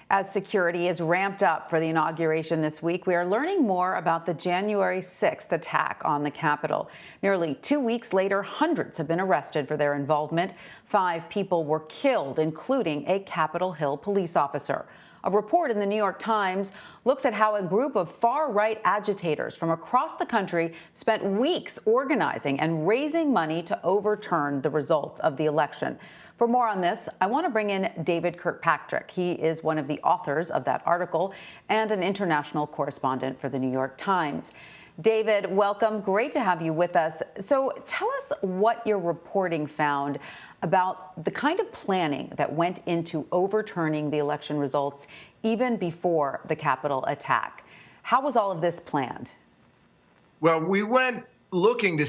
As security is ramped up for the inauguration this week, we are learning more about the January 6th attack on the Capitol. Nearly 2 weeks later, hundreds have been arrested for their involvement. 5 people were killed, including a Capitol Hill police officer. A report in the New York Times looks at how a group of far-right agitators from across the country spent weeks organizing and raising money to overturn the results of the election. For more on this, I want to bring in David Kirkpatrick. He is one of the authors of that article and an international correspondent for the New York Times. David, welcome. Great to have you with us. So tell us what your reporting found about the kind of planning that went into overturning the election results even before the Capitol attack. How was all of this planned? Well, we went looking to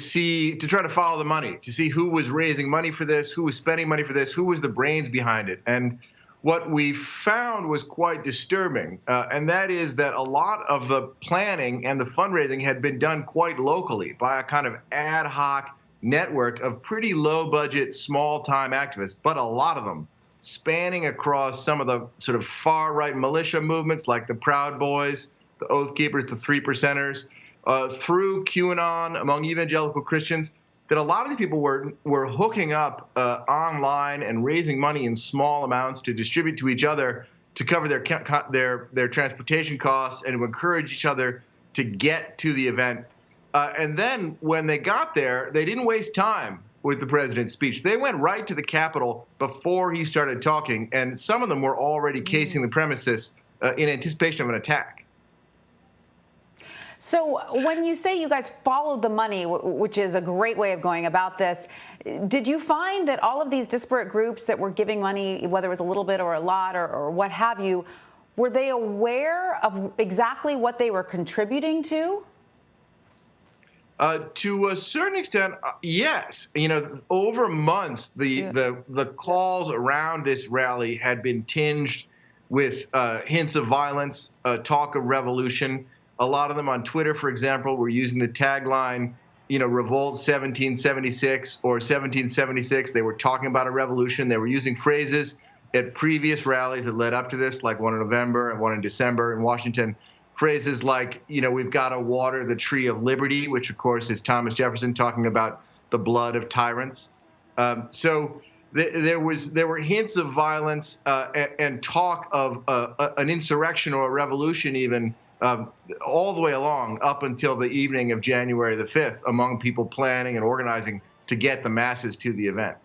try to follow the money, to see who was raising money for this, who was spending money for this, who was the brains behind it. And what we found was quite disturbing, and that is that a lot of the planning and the fundraising had been done quite locally by a kind of ad hoc network of pretty low-budget, small-time activists, but a lot of them spanning across some of the sort of far-right militia movements like the Proud Boys, the Oath Keepers, the Three Percenters, through QAnon among evangelical Christians, that a lot of these people were hooking up online and raising money in small amounts to distribute to each other to cover their transportation costs and to encourage each other to get to the event. And then when they got there, they didn't waste time with the president's speech. They went right to the Capitol before he started talking, and some of them were already casing the premises in anticipation of an attack. So when you say you guys followed the money, which is a great way of going about this, did you find that all of these disparate groups that were giving money, whether it was a little bit or a lot or what have you, were they aware of exactly what they were contributing to? To a certain extent, yes. You know, over months, the calls around this rally had been tinged with hints of violence, talk of revolution. A lot of them on Twitter, for example, were using the tagline, you know, Revolt 1776 or 1776. They were talking about a revolution. They were using phrases at previous rallies that led up to this, like one in November and one in December in Washington. Phrases like, you know, we've got to water the tree of liberty, which, of course, is Thomas Jefferson talking about the blood of tyrants. So there were hints of violence and talk of an insurrection or a revolution even, all the way along up until the evening of January the 5th among people planning and organizing to get the masses to the event.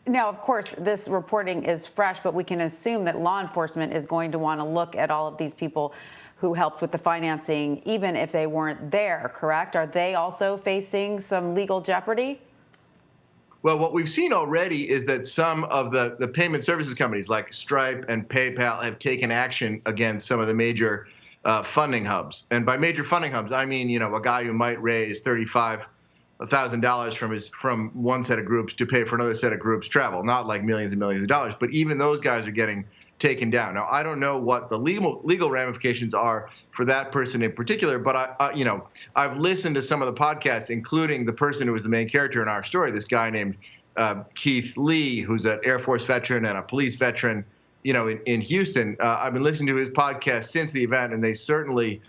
Now, of course, this reporting is fresh, but we can assume that law enforcement is going to want to look at all of these people who helped with the financing, even if they weren't there, correct? Are they also facing some legal jeopardy? Well, what we've seen already is that some of the payment services companies like Stripe and PayPal have taken action against some of the major funding hubs. And by major funding hubs, I mean, you know, a guy who might raise $35,000 from one set of groups to pay for another set of groups' travel, not like millions and millions of dollars. But even those guys are getting taken down. Now, I don't know what the legal ramifications are for that person in particular, but I've listened to some of the podcasts, including the person who was the main character in our story, this guy named Keith Lee, who's an Air Force veteran and a police veteran, you know, in Houston. I've been listening to his podcast since the event, and they certainly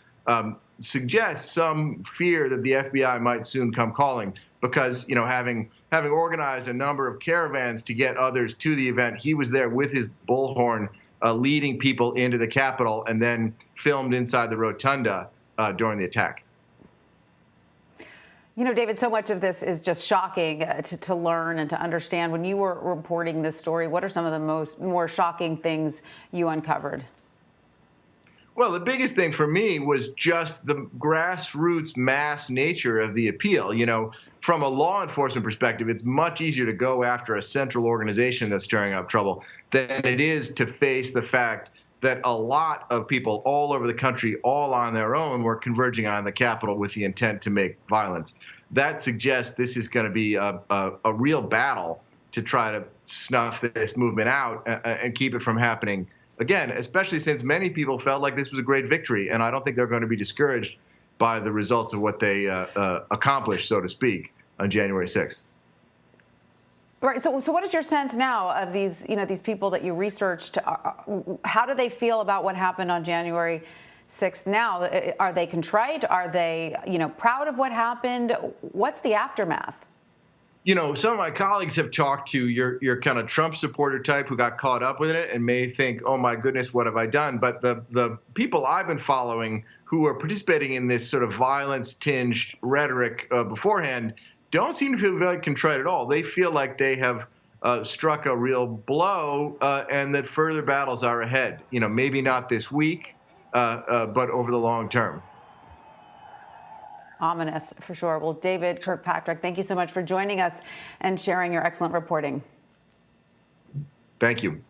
suggest some fear that the FBI might soon come calling because, you know, having organized a number of caravans to get others to the event, he was there with his bullhorn leading people into the Capitol and then filmed inside the rotunda during the attack. You know, David, so much of this is just shocking to learn and to understand. When you were reporting this story, what are some of the more shocking things you uncovered? Well, the biggest thing for me was just the grassroots mass nature of the appeal. You know, from a law enforcement perspective, it's much easier to go after a central organization that's stirring up trouble than it is to face the fact that a lot of people all over the country, all on their own, were converging on the Capitol with the intent to make violence. That suggests this is going to be a real battle to try to snuff this movement out and keep it from happening again, especially since many people felt like this was a great victory. And I don't think they're going to be discouraged by the results of what they accomplished, so to speak, on January 6th. Right. So what is your sense now of these, these people that you researched? How do they feel about what happened on January 6th now? Are they contrite? Are they, proud of what happened? What's the aftermath? Some of my colleagues have talked to your kind of Trump supporter type who got caught up with it and may think, oh my goodness, what have I done? But the people I've been following who are participating in this sort of violence-tinged rhetoric beforehand don't seem to feel very contrite at all. They feel like they have struck a real blow and that further battles are ahead. Maybe not this week, but over the long term. Ominous, for sure. Well, David Kirkpatrick, thank you so much for joining us and sharing your excellent reporting. Thank you.